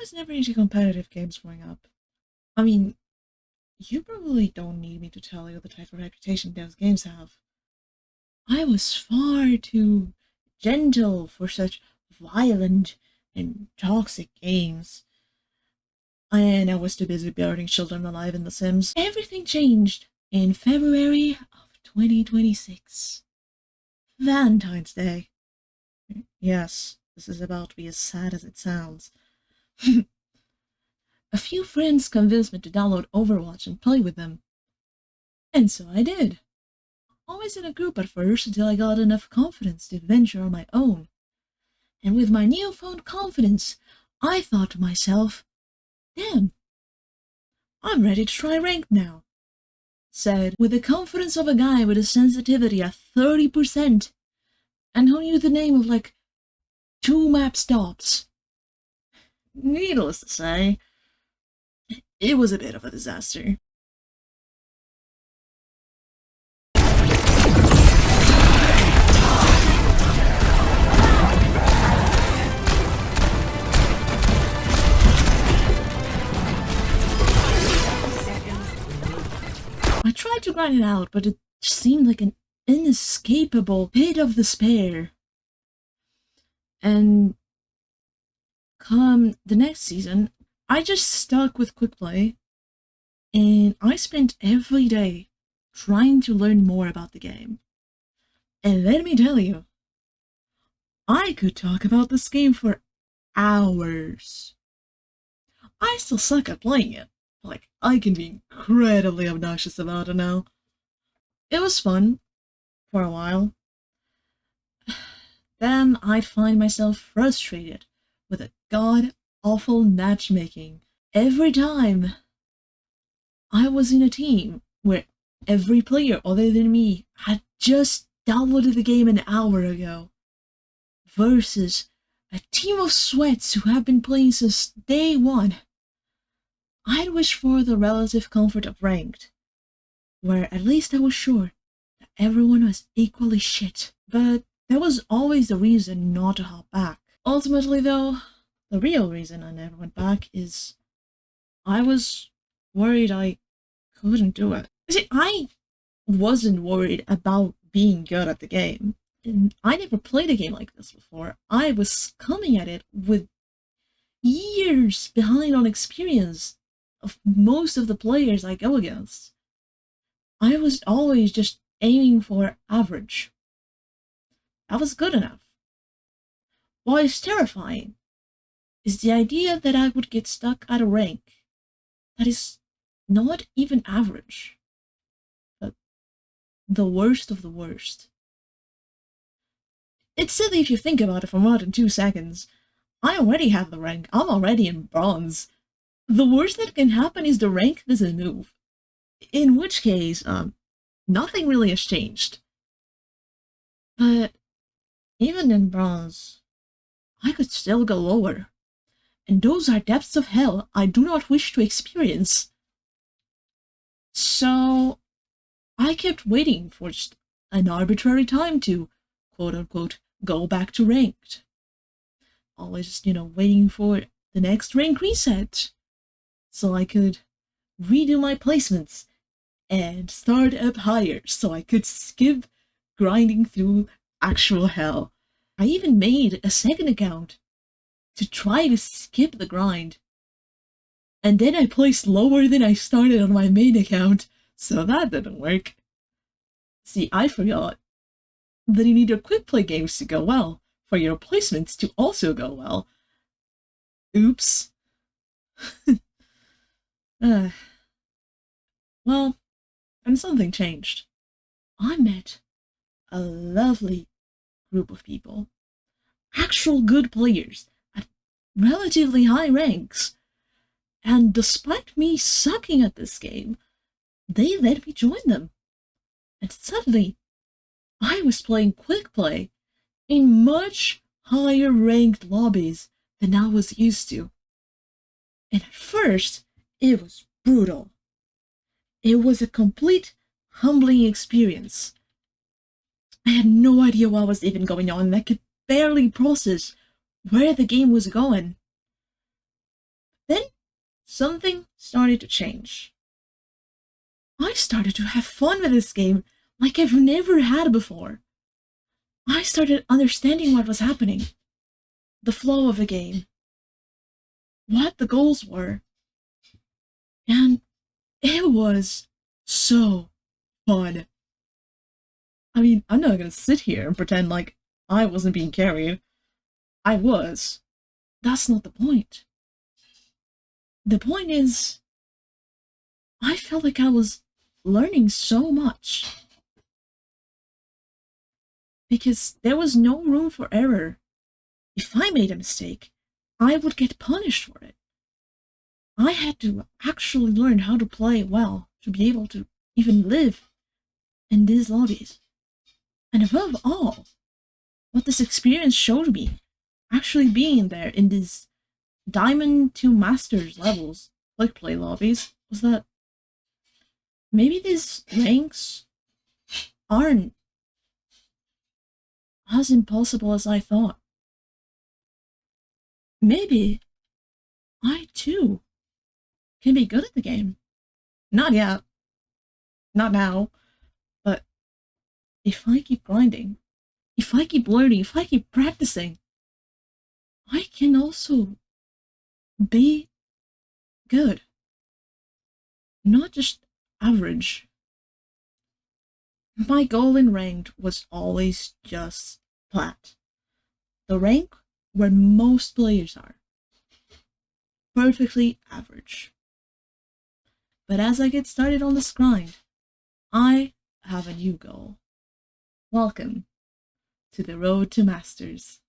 was never into competitive games growing up. I mean, you probably don't need me to tell you the type of reputation those games have. I was far too gentle for such violent and toxic games. And I was too busy burning children alive in The Sims. Everything changed in February of 2026. Valentine's Day. Yes, this is about to be as sad as it sounds. A few friends convinced me to download Overwatch and play with them. And so I did. Always in a group at first until I got enough confidence to venture on my own. And with my newfound confidence, I thought to myself, damn, I'm ready to try ranked now. Said, with the confidence of a guy with a sensitivity at 30%, and who knew the name of like 2 map stops. Needless to say, it was a bit of a disaster. I tried to grind it out, but it seemed like an inescapable pit of despair. And come the next season, I just stuck with quick play, and I spent every day trying to learn more about the game. And let me tell you, I could talk about this game for hours. I still suck at playing it. Like, I can be incredibly obnoxious about it now. It was fun for a while. Then I'd find myself frustrated with a god-awful matchmaking every time I was in a team where every player other than me had just downloaded the game an hour ago, versus a team of sweats who have been playing since day one. I'd wish for the relative comfort of ranked, where at least I was sure that everyone was equally shit, but that was always the reason not to hop back. Ultimately though, the real reason I never went back is I was worried I couldn't do it. See, I wasn't worried about being good at the game. And I never played a game like this before. I was coming at it with years behind on experience of most of the players I go against. I was always just aiming for average. That was good enough. What is terrifying is the idea that I would get stuck at a rank that is not even average, but the worst of the worst. It's silly if you think about it for more than 2 seconds. I already have the rank. I'm already in bronze. The worst that can happen is the rank doesn't move. In which case, nothing really has changed. But even in bronze, I could still go lower. And those are depths of hell I do not wish to experience. So, I kept waiting for just an arbitrary time to, quote-unquote, go back to ranked. Always, waiting for the next rank reset, so I could redo my placements and start up higher so I could skip grinding through actual hell. I even made a second account to try to skip the grind, and then I placed lower than I started on my main account, so that didn't work. See, I forgot that you need your quick play games to go well for your placements to also go well. Oops. Well, and something changed. I met a lovely group of people. Actual good players at relatively high ranks. And despite me sucking at this game, they let me join them. And suddenly, I was playing quick play in much higher ranked lobbies than I was used to. And at first, it was brutal. It was a complete humbling experience. I had no idea what was even going on, and I could barely process where the game was going. something started to change. I started to have fun with this game like I've never had before. I started understanding what was happening, the flow of the game, what the goals were, and it was so fun. I mean, I'm not gonna sit here and pretend like I wasn't being carried. I was. That's not the point. The point is, I felt like I was learning so much. Because there was no room for error. If I made a mistake, I would get punished for it. I had to actually learn how to play well to be able to even live in these lobbies. And above all, what this experience showed me, actually being there in these Diamond to Masters levels, like play lobbies, was that maybe these ranks aren't as impossible as I thought. Maybe I too can be good at the game. Not yet. Not now. But if I keep grinding, if I keep learning, if I keep practicing, I can also be good. Not just average. My goal in ranked was always just plat. The rank where most players are. Perfectly average. But as I get started on this grind, I have a new goal. Welcome to the road to Masters.